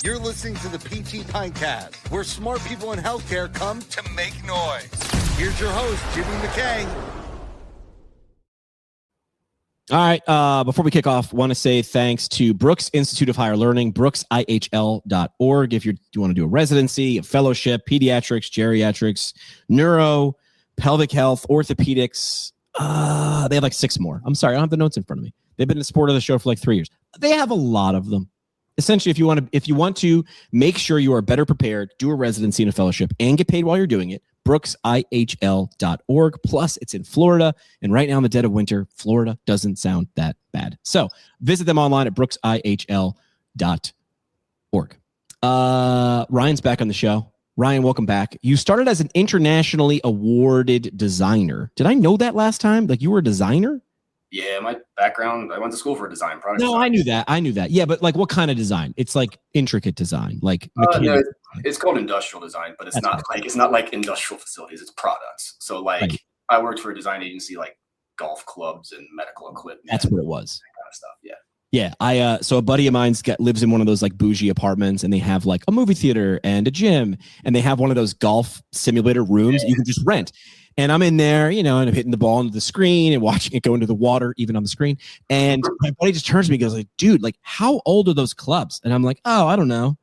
You're listening to the PT Pintcast, where smart people in healthcare come to make noise. Here's your host, Jimmy McKay. All right. Before we kick off, want to say thanks to Brooks Institute of Higher Learning, brooksihl.org. If you want to do a residency, a fellowship, pediatrics, geriatrics, neuro, pelvic health, orthopedics, they have like 6 more. I'm sorry, I don't have the notes in front of me. They've been a support of the show for like 3 years. They have a lot of them. Essentially, if you want to make sure you are better prepared, do a residency and a fellowship, and get paid while you're doing it, brooksihl.org. Plus, it's in Florida, and right now in the dead of winter, Florida doesn't sound that bad. So visit them online at brooksihl.org. Ryan's back on the show. Ryan, welcome back. You started as an internationally awarded designer. Did I know that last time? Like you were a designer? Yeah, my background, I went to school for design product. No, design. I knew that. Yeah, but like what kind of design? It's like intricate design, like no, it's called industrial design, but it's not like industrial facilities, it's products. So like right. I worked for a design agency like golf clubs and medical equipment. That's what it was. That kind of stuff. Yeah. Yeah, so a buddy of mine's lives in one of those like bougie apartments, and they have like a movie theater and a gym, and they have one of those golf simulator rooms you can just rent. And I'm in there, and I'm hitting the ball into the screen and watching it go into the water, even on the screen. And my buddy just turns to me and goes like, dude, like how old are those clubs? And I'm like, oh, I don't know.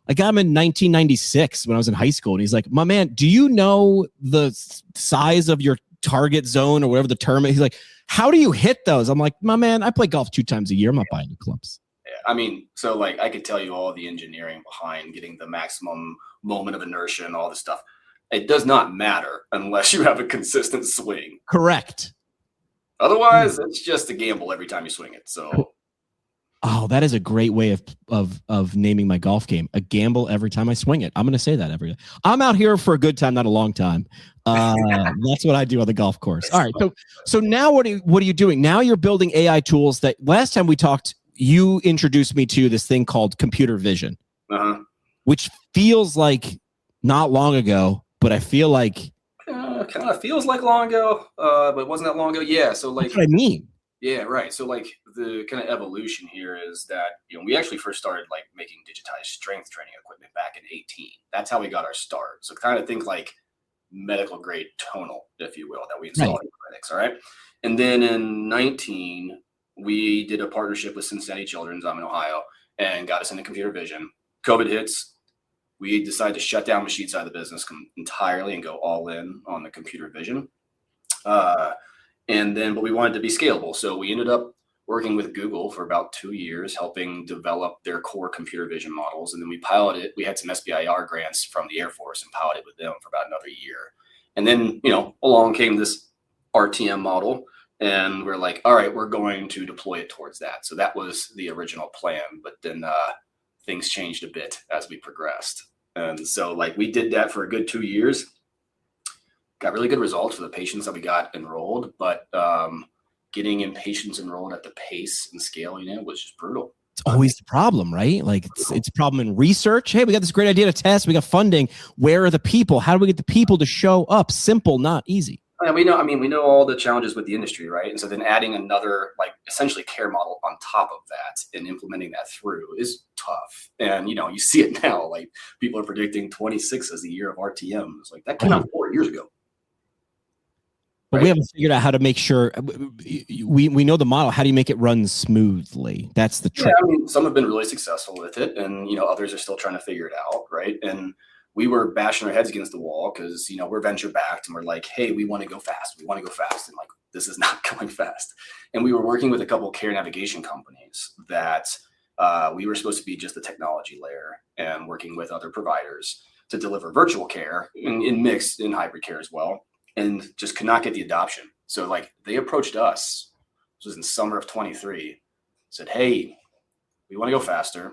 I got them in 1996 when I was in high school. And he's like, my man, do you know the size of your target zone or whatever the term is? He's like, how do you hit those? I'm like, my man, I play golf 2 times a year. I'm not buying new clubs. Yeah, I mean, so like I could tell you all the engineering behind getting the maximum moment of inertia and all this stuff. It does not matter unless you have a consistent swing. Correct. Otherwise, it's just a gamble every time you swing it. So, oh, that is a great way of naming my golf game. A gamble every time I swing it. I'm going to say that every day. I'm out here for a good time, not a long time. That's what I do on the golf course. All right. So now what are you doing? Now you're building AI tools that last time we talked, you introduced me to this thing called computer vision, which feels like not long ago. But I feel like kind of feels like long ago, but it wasn't that long ago. Yeah. So like, that's what I mean. Yeah, right. So like the kind of evolution here is that, we actually first started like making digitized strength training equipment back in 2018. That's how we got our start. So kind of think like medical grade tonal, if you will, that we installed in clinics. All right. And then in 2019, we did a partnership with Cincinnati Children's. I'm in Ohio, and got us into computer vision. COVID hits. We decided to shut down machine side of the business entirely and go all in on the computer vision. But we wanted to be scalable. So we ended up working with Google for about 2 years, helping develop their core computer vision models. And then we piloted, we had some SBIR grants from the Air Force and piloted with them for about another year. And then, along came this RTM model, and we're like, all right, we're going to deploy it towards that. So that was the original plan, but then things changed a bit as we progressed. And so like we did that for a good 2 years, got really good results for the patients that we got enrolled, but getting in patients enrolled at the pace and scale, was just brutal. It's always the problem, right? Like it's a problem in research. Hey, we got this great idea to test. We got funding. Where are the people? How do we get the people to show up? Simple, not easy. And we know all the challenges with the industry, right? And so then adding another, like essentially care model on top of that and implementing that through is tough. And, you see it now, like people are predicting 26 as the year of RTM. It's like that came out 4 years ago. But we haven't figured out how to make sure we know the model. How do you make it run smoothly? That's the trick. Yeah, some have been really successful with it, and, others are still trying to figure it out, right? And we were bashing our heads against the wall because, we're venture backed and we're like, hey, we want to go fast. We want to go fast. And like, this is not going fast. And we were working with a couple of care navigation companies that we were supposed to be just the technology layer and working with other providers to deliver virtual care in mixed in hybrid care as well. And just could not get the adoption. So like they approached us, this was in summer of 23, said, hey, we want to go faster.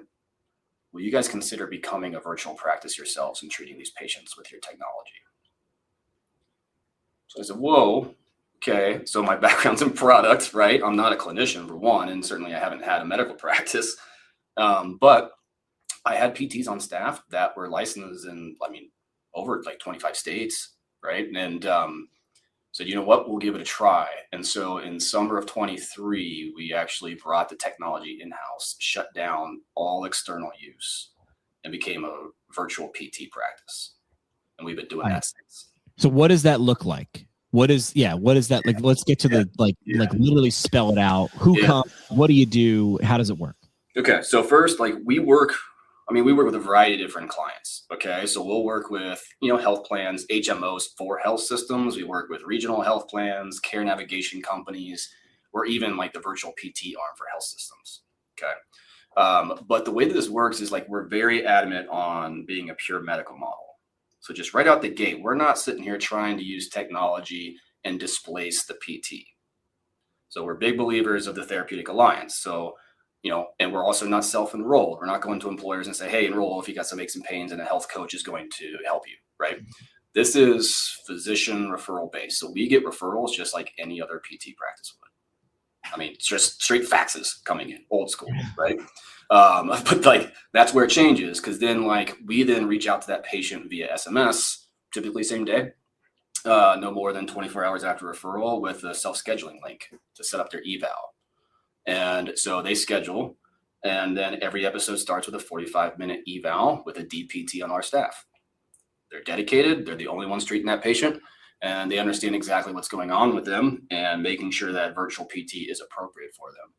Will you guys consider becoming a virtual practice yourselves and treating these patients with your technology? So I said, whoa, okay. So my background's in product, right? I'm not a clinician for one, and certainly I haven't had a medical practice. But I had PTs on staff that were licensed in, over like 25 states, right? And said, you know what, we'll give it a try. And so in summer of 23, we actually brought the technology in-house, shut down all external use, and became a virtual PT practice. And we've been doing that since. So what does that look like? What is that like? Let's get to the like literally spell it out. Who comes? What do you do? How does it work? Okay. So first, like we work with a variety of different clients. Okay. So we'll work with, health plans, HMOs for health systems. We work with regional health plans, care navigation companies, or even like the virtual PT arm for health systems. Okay. But the way that this works is like, we're very adamant on being a pure medical model. So just right out the gate, we're not sitting here trying to use technology and displace the PT. So we're big believers of the therapeutic alliance. So, and we're also not self-enrolled. We're not going to employers and say, hey, enroll if you got some aches and pains, and a health coach is going to help you, right? This is physician referral based. So we get referrals just like any other PT practice would. I mean, it's just straight faxes coming in, old school, right? But like, that's where it changes. Cause then like, we then reach out to that patient via SMS, typically same day, no more than 24 hours after referral, with a self-scheduling link to set up their eval. And so they schedule, and then every episode starts with a 45-minute eval with a DPT on our staff. They're dedicated. They're the only ones treating that patient, and they understand exactly what's going on with them and making sure that virtual PT is appropriate for them.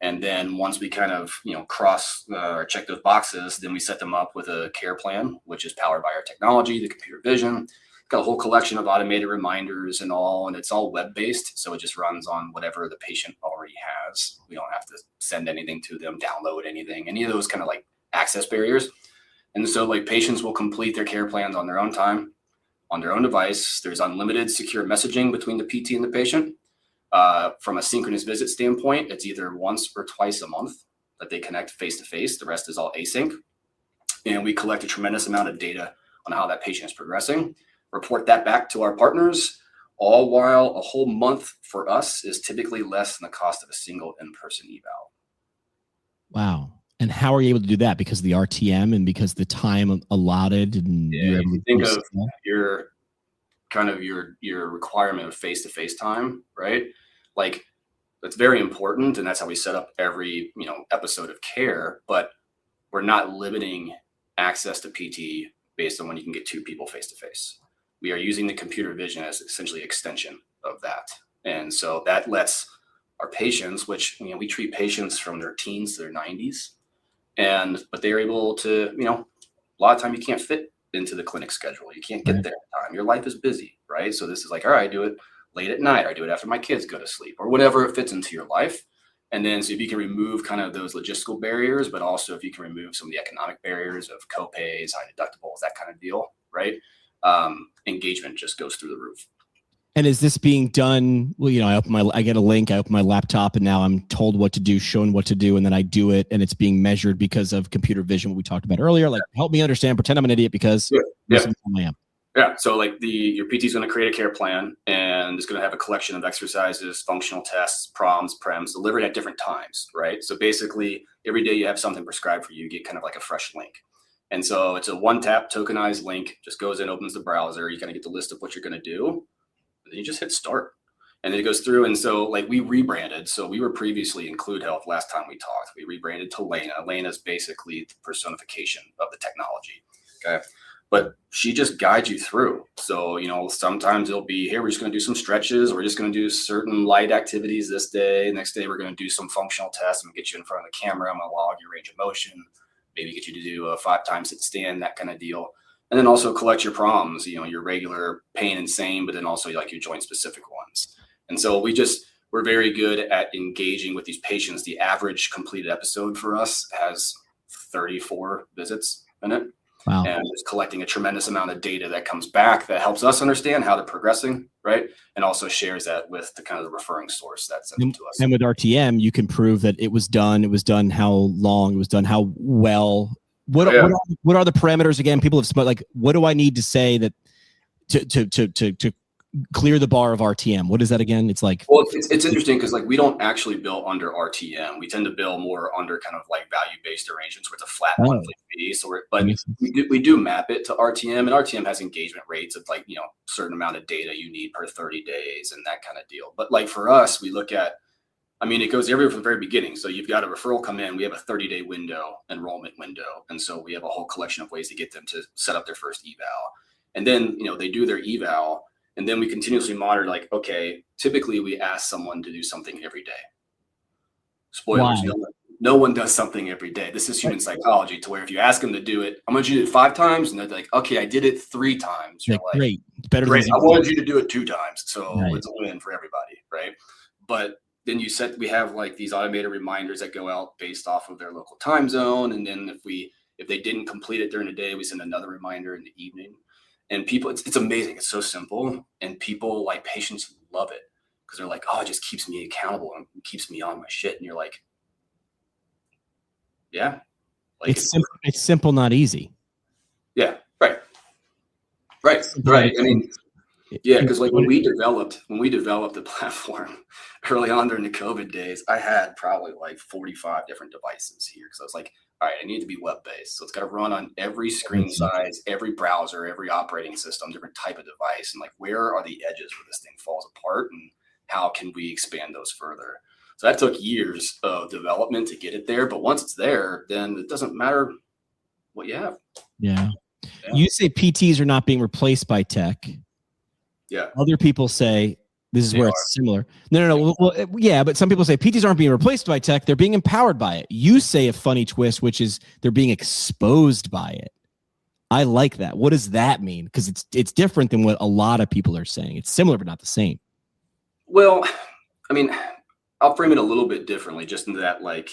And then once we kind of, cross or check those boxes, then we set them up with a care plan, which is powered by our technology, the computer vision. Got a whole collection of automated reminders and all, and it's all web-based. So it just runs on whatever the patient already has. We don't have to send anything to them, download anything, any of those kind of like access barriers. And so like patients will complete their care plans on their own time, on their own device. There's unlimited secure messaging between the PT and the patient. From a synchronous visit standpoint, it's either once or twice a month that they connect face-to-face. The rest is all async. And we collect a tremendous amount of data on how that patient is progressing, report that back to our partners, all while a whole month for us is typically less than the cost of a single in-person eval. Wow. And how are you able to do that? Because of the RTM and because the time allotted? And if you think of your requirement of face-to-face time, right? Like that's very important. And that's how we set up every, episode of care, but we're not limiting access to PT based on when you can get two people face-to-face. We are using the computer vision as essentially extension of that. And so that lets our patients, which, we treat patients from their teens to their 90s, but they're able to, a lot of time you can't fit into the clinic schedule. You can't get there in time. Your life is busy, right? So this is like, all right, I do it late at night. I do it after my kids go to sleep, or whatever it fits into your life. And then, so if you can remove kind of those logistical barriers, but also if you can remove some of the economic barriers of co-pays, high deductibles, that kind of deal, right? Engagement just goes through the roof. And is this being done? Well, I get a link, I open my laptop, and now I'm told what to do, shown what to do, and then I do it, and it's being measured because of computer vision, what we talked about earlier. Like, help me understand, pretend I'm an idiot because I am. Yeah. So like your PT is going to create a care plan, and it's going to have a collection of exercises, functional tests, proms, prems delivered at different times, right? So basically every day you have something prescribed for you, you get kind of like a fresh link. And so it's a one-tap tokenized link, just goes in, opens the browser. You kind of get the list of what you're going to do. And then you just hit start. And then it goes through. And so like we rebranded. So we were previously Include Health last time we talked. We rebranded to Laina. Laina is basically the personification of the technology. Okay. But she just guides you through. So, sometimes it'll be, here, we're just going to do some stretches. We're just going to do certain light activities this day. Next day, we're going to do some functional tests. I'm going to get you in front of the camera. I'm going to log your range of motion. Maybe get you to do a 5 times sit stand, that kind of deal. And then also collect your proms, your regular pain and sane, but then also like your joint specific ones. And so we're very good at engaging with these patients. The average completed episode for us has 34 visits in it. Wow. And it's collecting a tremendous amount of data that comes back that helps us understand how they're progressing, right? And also shares that with the kind of the referring source that sent it to us. And with RTM, you can prove that it was done how long it was done, how well. What are the parameters again? People have like, what do I need to say that to clear the bar of RTM? What is that again? It's like, well, it's interesting because like we don't actually bill under RTM. We tend to bill more under kind of like value-based arrangements where it's a flat monthly fee. So we do map it to RTM, and RTM has engagement rates of like, certain amount of data you need per 30 days and that kind of deal. But like for us, we look at I mean, it goes everywhere from the very beginning. So you've got a referral come in. We have a 30-day enrollment window. And so we have a whole collection of ways to get them to set up their first eval. And then, they do their eval. And then we continuously monitor, like, okay, typically we ask someone to do something every day. Spoilers, no one does something every day. This is human psychology, to where if you ask them to do it, I want you to do it 5 times. And they're like, okay, I did it 3 times. You're like, great. It's better great. than I wanted you to do it 2 times. So Right. It's a win for everybody, right? But then we have like these automated reminders that go out based off of their local time zone. And then if they didn't complete it during the day, we send another reminder in the evening. And people, it's amazing. It's so simple. And people, like, patients love it because they're like, oh, it just keeps me accountable and keeps me on my shit. And you're like, yeah. Like, it's simple, not easy. Yeah. Right. Right. I mean, yeah, because like when we developed the platform early on during the COVID days, I had probably like 45 different devices here. Because I was like, all right, I need to be web-based. So it's got to run on every screen size, every browser, every operating system, different type of device. And like, where are the edges where this thing falls apart? And how can we expand those further? So that took years of development to get it there. But once it's there, then it doesn't matter what you have. Yeah. You say PTs are not being replaced by tech. Yeah. Other people say this is where it's similar. No. Well, yeah, but some people say PTs aren't being replaced by tech. They're being empowered by it. You say a funny twist, which is they're being exposed by it. I like that. What does that mean? Because it's different than what a lot of people are saying. It's similar, but not the same. Well, I mean, I'll frame it a little bit differently, just in that, like,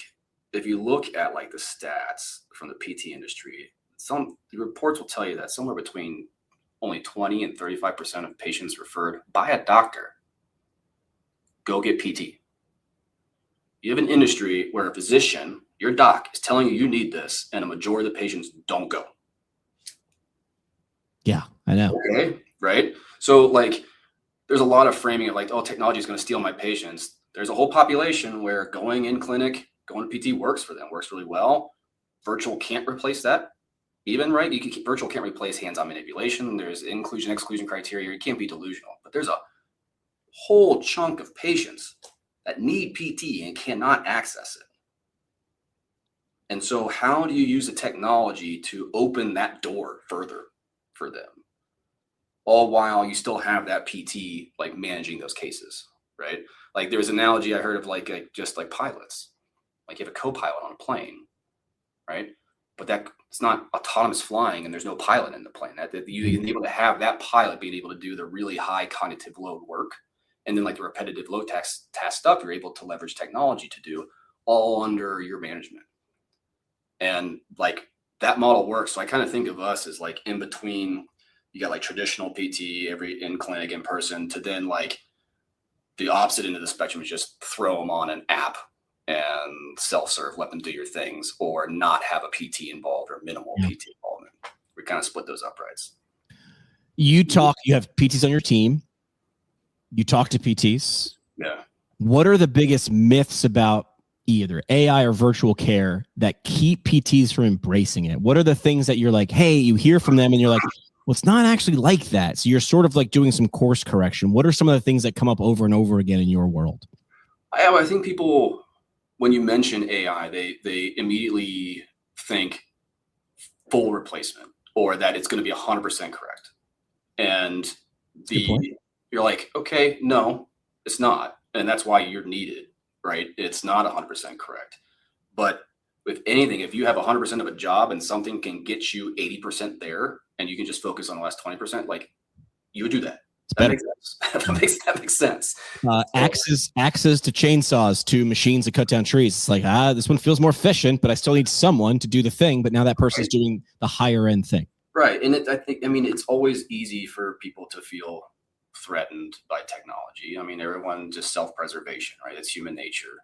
if you look at like the stats from the PT industry, the reports will tell you that somewhere between only 20 and 35% of patients referred by a doctor go get PT. You have an industry where a physician, your doc, is telling you need this, and a majority of the patients don't go. Yeah, I know. Okay, right? So like, there's a lot of framing of like, oh, technology is going to steal my patients. There's a whole population where going in clinic, going to PT works for them, works really well. Virtual can't replace that. Even, right? Virtual can't replace hands-on manipulation. There's inclusion, exclusion criteria. You can't be delusional. But there's a whole chunk of patients that need PT and cannot access it. And so how do you use the technology to open that door further for them? All while you still have that PT like managing those cases, right? Like there's an analogy I heard of like just like pilots. Like you have a co-pilot on a plane, right? But that it's not autonomous flying, and there's no pilot in the plane. That you can be able to have that pilot being able to do the really high cognitive load work, and then like the repetitive low task stuff, you're able to leverage technology to do all under your management. And like that model works. So I kind of think of us as like in between. You got like traditional PT, every in clinic, in person, to then like the opposite end of the spectrum is just throw them on an app and self-serve, let them do your things, or not have a PT involved or minimal PT involvement. We kind of split those uprights. You have PTs on your team. You talk to PTs. Yeah. What are the biggest myths about either AI or virtual care that keep PTs from embracing it? What are the things that you're like, hey, you hear from them and you're like, well, it's not actually like that. So you're sort of like doing some course correction. What are some of the things that come up over and over again in your world? I think people, when you mention AI, they immediately think full replacement, or that it's going to be 100% correct. And you're like, okay, no, it's not. And that's why you're needed, right? It's not 100% correct. But with anything, if you have 100% of a job and something can get you 80% there, and you can just focus on the last 20%, like you would do that. That makes sense. that makes sense. Axes to chainsaws to machines that cut down trees. It's like, this one feels more efficient, but I still need someone to do the thing. But now that person's doing the higher end thing. Right. And it's always easy for people to feel threatened by technology. I mean, everyone just self-preservation, right? It's human nature.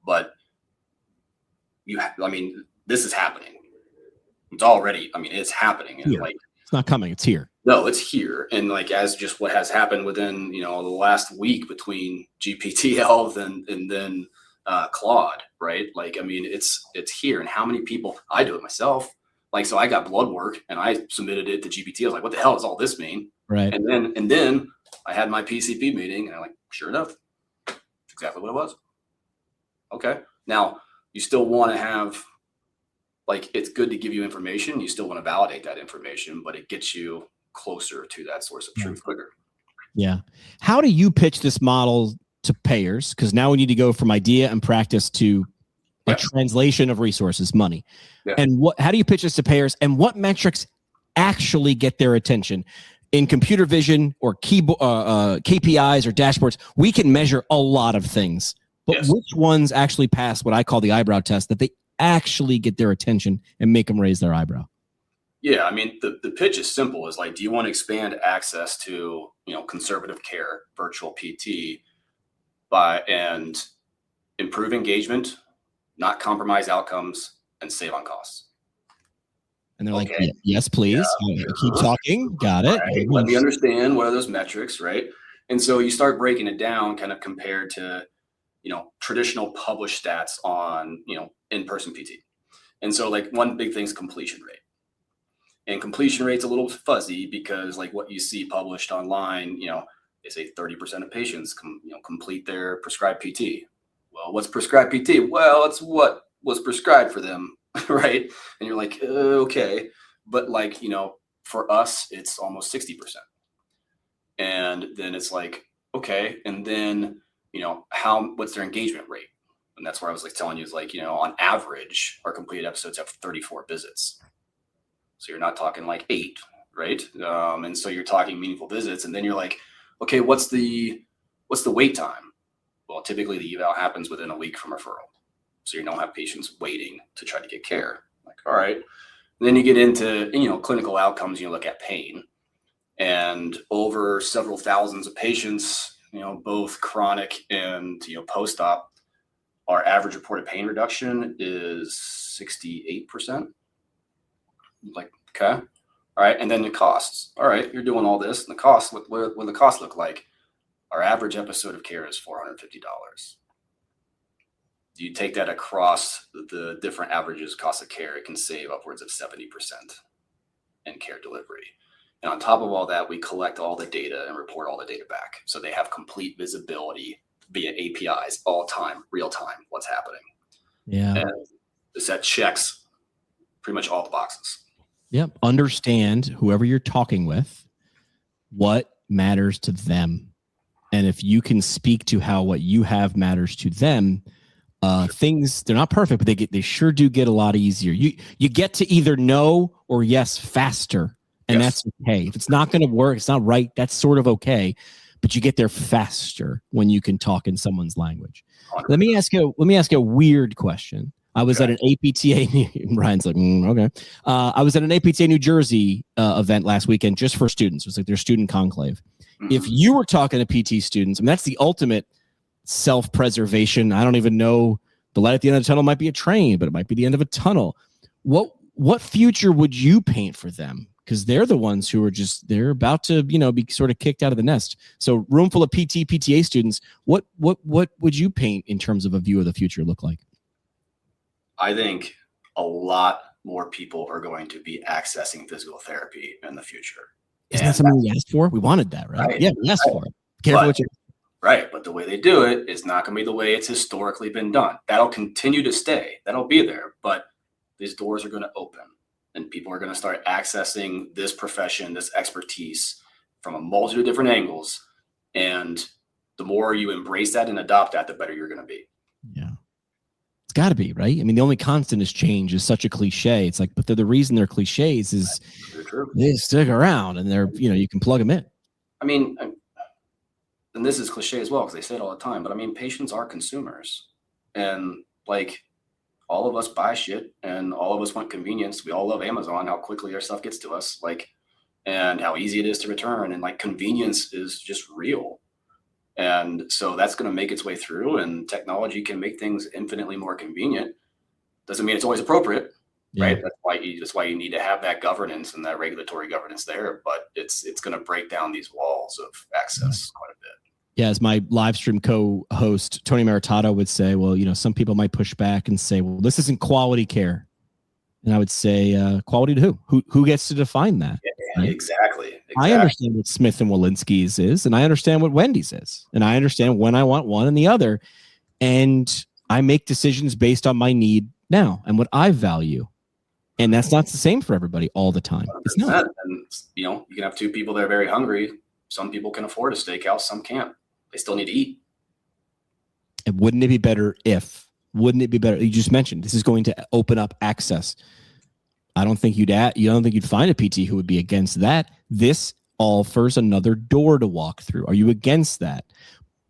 But this is happening. It's already, it's happening. And it's not coming. It's here. No, it's here. And like, as just what has happened within, the last week between GPT Health and then Claude, right? Like, it's here. And how many people, I do it myself. Like, so I got blood work and I submitted it to GPT. I was like, what the hell does all this mean? Right. And then I had my PCP meeting and I'm like, sure enough, that's exactly what it was. Okay. Now, you still want to have, like, it's good to give you information. You still want to validate that information, but it gets you closer to that source of truth quicker. Yeah. How do you pitch this model to payers? Because now we need to go from idea and practice to a translation of resources, money. Yeah. And how do you pitch this to payers, and what metrics actually get their attention? In computer vision or KPIs or dashboards, we can measure a lot of things, but which ones actually pass what I call the eyebrow test, that they actually get their attention and make them raise their eyebrow? Yeah, I mean, the pitch is simple. Is like, do you want to expand access to, conservative care, virtual PT, and improve engagement, not compromise outcomes, and save on costs? And they're like, yes, please. Keep talking. Got it. Right. Let me understand what are those metrics, right? And so you start breaking it down kind of compared to, traditional published stats on, in-person PT. And so like one big thing is completion rate. And completion rate's a little fuzzy because like what you see published online, they say 30% of patients complete their prescribed PT. Well, what's prescribed PT? Well, it's what was prescribed for them. Right. And you're like, okay. But like, for us, it's almost 60%. And then it's like, okay. And then, what's their engagement rate? And that's where I was like telling you is like, on average, our completed episodes have 34 visits. So you're not talking like 8, right? And so you're talking meaningful visits. And then you're like, okay, what's the wait time? Well, typically the eval happens within a week from referral. So you don't have patients waiting to try to get care. Like, all right. And then you get into, clinical outcomes. You look at pain, and over several thousands of patients, both chronic and, post-op, our average reported pain reduction is 68%. Like, okay. All right. And then the costs. All right. You're doing all this. And the costs, what the costs look like? Our average episode of care is $450. You take that across the different averages cost of care, it can save upwards of 70% in care delivery. And on top of all that, we collect all the data and report all the data back. So they have complete visibility via APIs, all time, real time, what's happening. Yeah. And that checks pretty much all the boxes. Yep. Understand whoever you're talking with, what matters to them. And if you can speak to how what you have matters to them, things, they're not perfect, but they sure do get a lot easier. You get to either no or yes faster, and that's okay. If it's not going to work, it's not right, that's sort of okay, but you get there faster when you can talk in someone's language. 100%. Let me ask you a weird question. I was at an APTA. Ryan's like, okay. I was at an APTA New Jersey event last weekend just for students. It was like their student conclave. Mm-hmm. If you were talking to PT students, I mean, that's the ultimate self-preservation. I don't even know, the light at the end of the tunnel might be a train, but it might be the end of a tunnel. What future would you paint for them? Because they're the ones who are they're about to, be sort of kicked out of the nest. So room full of PTA students, what would you paint in terms of a view of the future look like? I think a lot more people are going to be accessing physical therapy in the future. Isn't that something we asked for? We wanted that, right? Yeah, we asked for it. Careful what you. Right, but the way they do it is not going to be the way it's historically been done. That'll continue to stay. That'll be there, but these doors are going to open, and people are going to start accessing this profession, this expertise from a multitude of different angles. And the more you embrace that and adopt that, the better you're going to be. Yeah. It's got to be, right? I mean, the only constant is change is such a cliche. It's like, but the reason they're cliches is they stick around, and they're, you can plug them in. I mean, and this is cliche as well, because they say it all the time, but I mean, patients are consumers, and like all of us buy shit, and all of us want convenience. We all love Amazon, how quickly our stuff gets to us, like, and how easy it is to return. And like convenience is just real. And so that's going to make its way through, and technology can make things infinitely more convenient. Doesn't mean it's always appropriate, right? That's why you need to have that governance and that regulatory governance there. But it's going to break down these walls of access quite a bit. Yeah, as my live stream co-host Tony Maritato would say, well, some people might push back and say, well, this isn't quality care. And I would say, quality to who? Who gets to define that? Yeah, right? Exactly. I understand what Smith and Walensky's is, and I understand what Wendy's is, and I understand when I want one and the other. And I make decisions based on my need now and what I value. And that's not the same for everybody all the time. It's not. And, you can have two people that are very hungry. Some people can afford a steakhouse, some can't. They still need to eat. And wouldn't it be better if, you just mentioned, this is going to open up access. I don't think you'd find a PT who would be against that. This offers another door to walk through. Are you against that?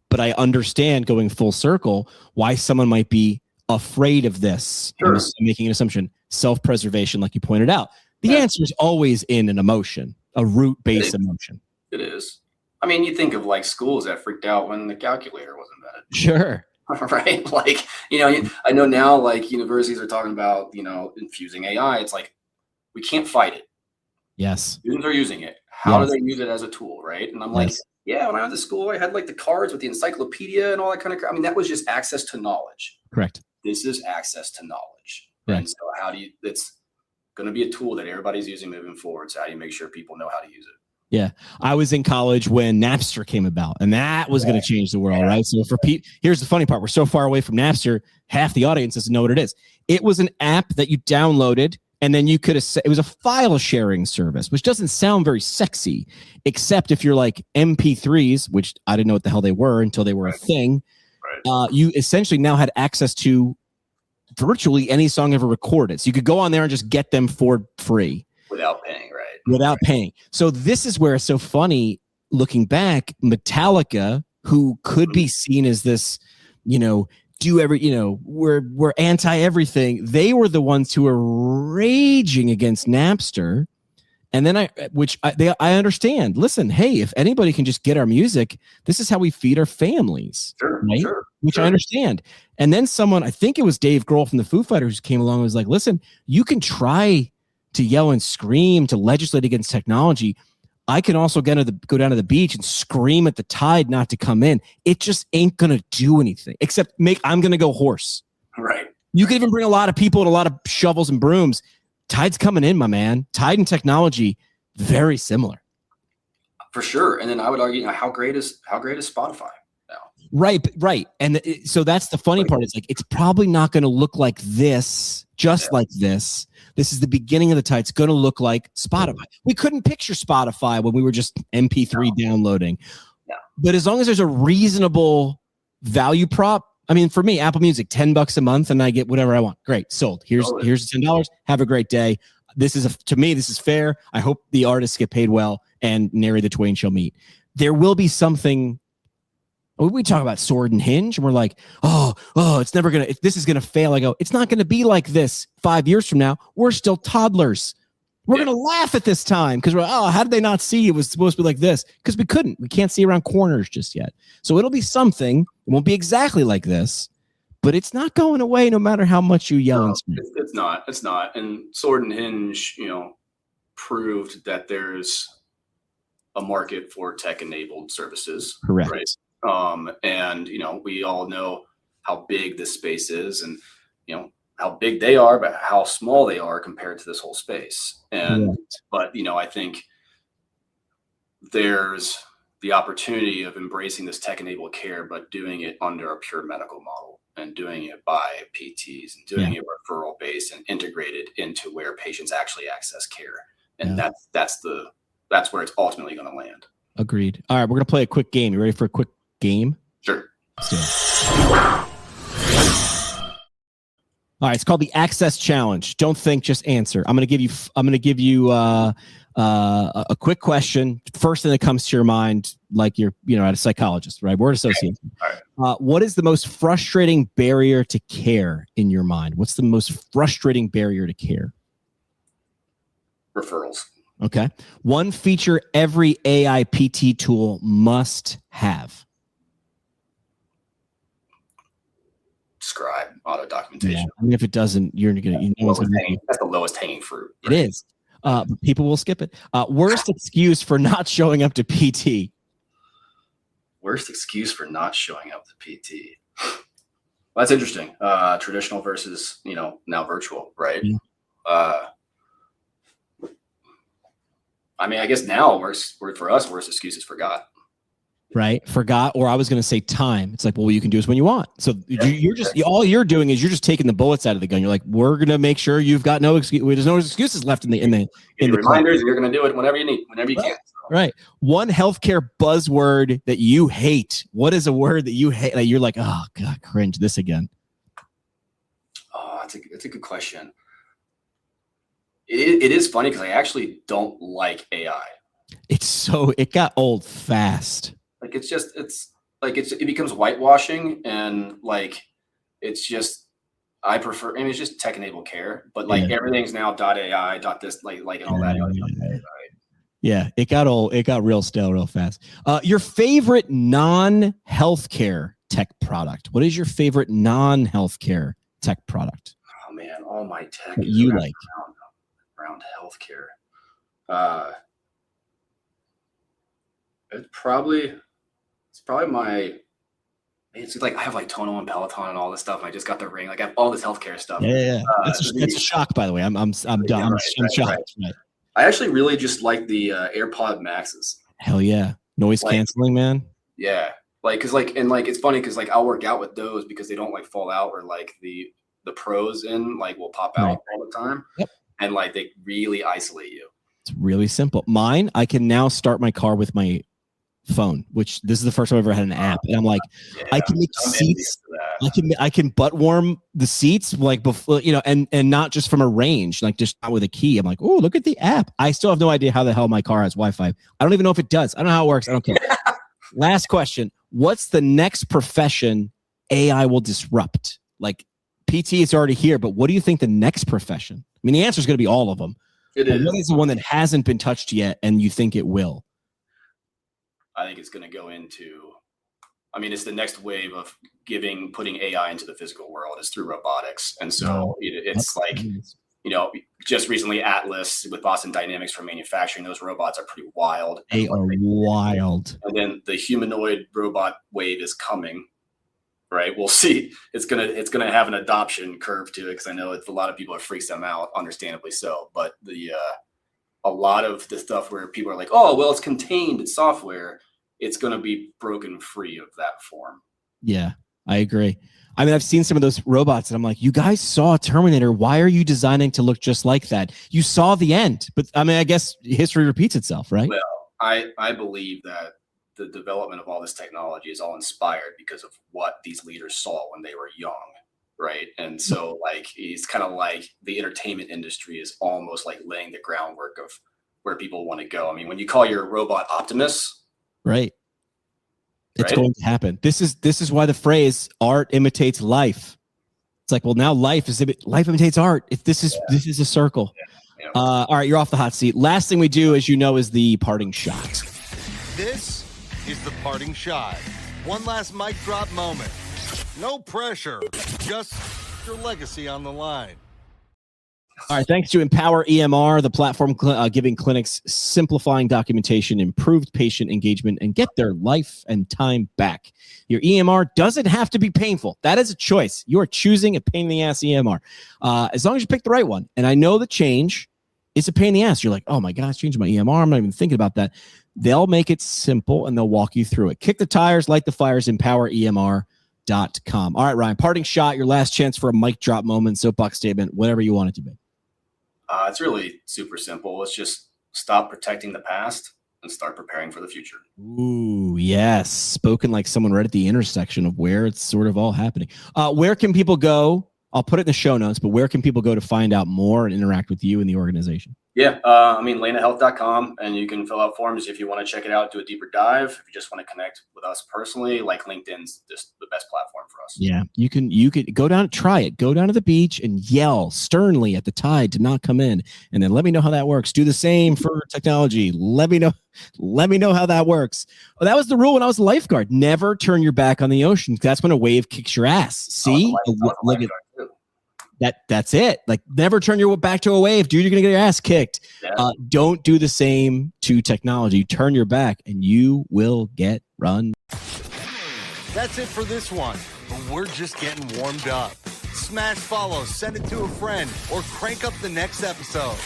But I understand, going full circle, why someone might be afraid of this. Sure. I'm making an assumption. Self-preservation, like you pointed out. The answer is always in an emotion, a root-based emotion. It is. I mean, you think of like schools that freaked out when the calculator was invented. Sure. Right? Like, I know now, like, universities are talking about, infusing AI. It's like, we can't fight it. Yes. Students are using it. How do they use it as a tool, right? And I'm like, yeah, when I was at school, I had like the cards with the encyclopedia and all that kind of crap. I mean, that was just access to knowledge. Correct. This is access to knowledge. Right. And so it's going to be a tool that everybody's using moving forward. So how do you make sure people know how to use it? Yeah. I was in college when Napster came about, and that was going to change the world, right? So for people, here's the funny part. We're so far away from Napster, half the audience doesn't know what it is. It was an app that you downloaded, and then you could, it was a file sharing service, which doesn't sound very sexy, except if you're like MP3s, which I didn't know what the hell they were until they were a thing. Right. You essentially now had access to virtually any song ever recorded. So you could go on there and just get them for free. Without paying, right? Without paying. So this is where it's so funny looking back. Metallica, who could be seen as this, we're anti everything. They were the ones who were raging against Napster. And then I understand. Listen, hey, if anybody can just get our music, this is how we feed our families. Sure, right? Sure. Which I understand. And then someone, I think it was Dave Grohl from the Foo Fighters, came along and was like, listen, you can try to yell and scream to legislate against technology. I can also go down to the beach and scream at the tide not to come in. It just ain't going to do anything except I'm going to go hoarse. Right. You can even bring a lot of people and a lot of shovels and brooms. Tide's coming in, my man. Tide and technology, very similar. For sure. And then I would argue, how great is Spotify now? Right. And so that's the funny part. It's like, it's probably not going to look like this, like this. This is the beginning of the tide. It's going to look like Spotify. We couldn't picture Spotify when we were just MP3 downloading. Yeah. But as long as there's a reasonable value prop, I mean, for me, Apple Music, $10 a month, and I get whatever I want. Great, sold. Here's $10. Have a great day. To me, this is fair. I hope the artists get paid well, and nary the twain shall meet. There will be something. We talk about Sword and Hinge, and we're like, oh, this is gonna fail. I go, it's not gonna be like this 5 years from now. We're still toddlers. We're gonna laugh at this time because how did they not see it was supposed to be like this? Because we couldn't. We can't see around corners just yet. So it'll be something. It won't be exactly like this, but it's not going away no matter how much you yell and scream. It's not. And Sword and Hinge, proved that there's a market for tech-enabled services. Correct. Right? And we all know how big this space is, and how big they are, but how small they are compared to this whole space. And but I think there's the opportunity of embracing this tech-enabled care, but doing it under a pure medical model and doing it by PTs and doing it referral based and integrated into where patients actually access care. And that's where it's ultimately going to land. Agreed. All right, we're going to play a quick game. You ready for a quick game? Sure. Let's do it. All right, it's called the Access Challenge. Don't think, just answer. I'm going to give you a quick question. First thing that comes to your mind, like you're at a psychologist, right? Word association. All right. What is the most frustrating barrier to care in your mind? What's the most frustrating barrier to care? Referrals. Okay. One feature every AI PT tool must have. Scribe, auto documentation. Yeah. I mean, if it doesn't, that's the lowest hanging fruit. Right? It is. But people will skip it. Worst excuse for not showing up to PT. Worst excuse for not showing up to PT. Well, that's interesting. Traditional versus, now virtual, right? Yeah. I mean, I guess now for us, worst excuse is forgot. right? Forgot, or I was going to say time. It's like, well, what you can do is when you want. So all you're doing is you're just taking the bullets out of the gun. You're like, we're going to make sure you've got no excuse. There's no excuses left in the reminders. You're going to do it whenever you need, whenever you can. So. Right. One healthcare buzzword that you hate. What is a word that you hate? That you're like, oh God, cringe this again. Oh, that's a good question. It is funny because I actually don't like AI. It got old fast. Like it becomes whitewashing, and like it's just I prefer. I mean, it's just tech-enabled care, but like everything's now .ai, .this, like and all that. Yeah, it got old. It got real stale real fast. Your favorite non-healthcare tech product? What is your favorite non-healthcare tech product? Oh man, all my tech that you like around healthcare. It's probably my. It's like I have like Tonal and Peloton and all this stuff. And I just got the Ring. Like I have all this healthcare stuff. Yeah. It's a shock, by the way. I'm done. I'm shocked. Right. I actually really just like the AirPod Maxes. Hell yeah, noise canceling, man. Yeah, it's funny because like I'll work out with those because they don't like fall out, or like the pros will pop out all the time. Yep. And like they really isolate you. It's really simple. Mine, I can now start my car with my phone, which this is the first time I've ever had an app, and I'm like, I can make seats. I can butt warm the seats like before, and not just from a range, like just not with a key. I'm like, oh, look at the app. I still have no idea how the hell my car has Wi-Fi. I don't even know if it does. I don't know how it works. I don't care. Last question: what's the next profession AI will disrupt? Like PT is already here, but what do you think the next profession? I mean, the answer is going to be all of them. It is. What is the one that hasn't been touched yet, and you think it will? I think it's going to go into. I mean, it's the next wave of putting AI into the physical world is through robotics, and so it's like just recently Atlas with Boston Dynamics for manufacturing. Those robots are pretty wild. They are wild. And then the humanoid robot wave is coming. Right, we'll see. It's gonna have an adoption curve to it because I know a lot of people are freaks them out, understandably so. But a lot of the stuff where people are like, oh, well, it's contained, it's software. It's gonna be broken free of that form. Yeah, I agree. I mean, I've seen some of those robots, and I'm like, you guys saw Terminator. Why are you designing to look just like that? You saw the end, but I mean, I guess history repeats itself, right? Well, I believe that the development of all this technology is all inspired because of what these leaders saw when they were young, right? And so like it's kind of like the entertainment industry is almost like laying the groundwork of where people want to go. I mean, when you call your robot Optimus, right, it's going to happen. This is why the phrase art imitates life. It's like, well, now life imitates art. This is a circle. Yeah. All right, you're off the hot seat. Last thing we do, as you know, is the parting shot. This is the parting shot. One last mic drop moment. No pressure, just your legacy on the line. All right, thanks to Empower EMR, the platform giving clinics simplifying documentation, improved patient engagement, and get their life and time back. Your EMR doesn't have to be painful. That is a choice. You are choosing a pain in the ass EMR. As long as you pick the right one. And I know the change is a pain in the ass. You're like, oh my gosh, changing my EMR. I'm not even thinking about that. They'll make it simple and they'll walk you through it. Kick the tires, light the fires, empoweremr.com. All right, Ryan, parting shot, your last chance for a mic drop moment, soapbox statement, whatever you want it to be. It's really super simple. Let's just stop protecting the past and start preparing for the future. Ooh, yes. Spoken like someone right at the intersection of where it's sort of all happening. Where can people go? I'll put it in the show notes, but where can people go to find out more and interact with you and the organization? Yeah, LainaHealth.com, and you can fill out forms if you want to check it out, do a deeper dive. If you just want to connect with us personally, like LinkedIn's just the best platform for us. Yeah, you could go down, try it. Go down to the beach and yell sternly at the tide to not come in, and then let me know how that works. Do the same for technology. Let me know how that works. Well, that was the rule when I was a lifeguard. Never turn your back on the ocean. That's when a wave kicks your ass. See? Look at that's it. Like, never turn your back to a wave, dude. You're gonna get your ass kicked. Yeah. Don't do the same to technology. Turn your back and you will get run. That's it for this one, but we're just getting warmed up. Smash follow, send it to a friend, or crank up the next episode.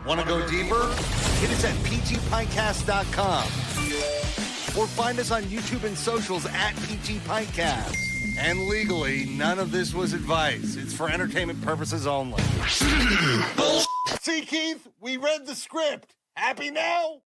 Want to go deeper? Hit us at ptpintcast.com. or find us on YouTube and socials at PG Pintcast. And legally, none of this was advice. It's for entertainment purposes only. See, Keith, we read the script. Happy now?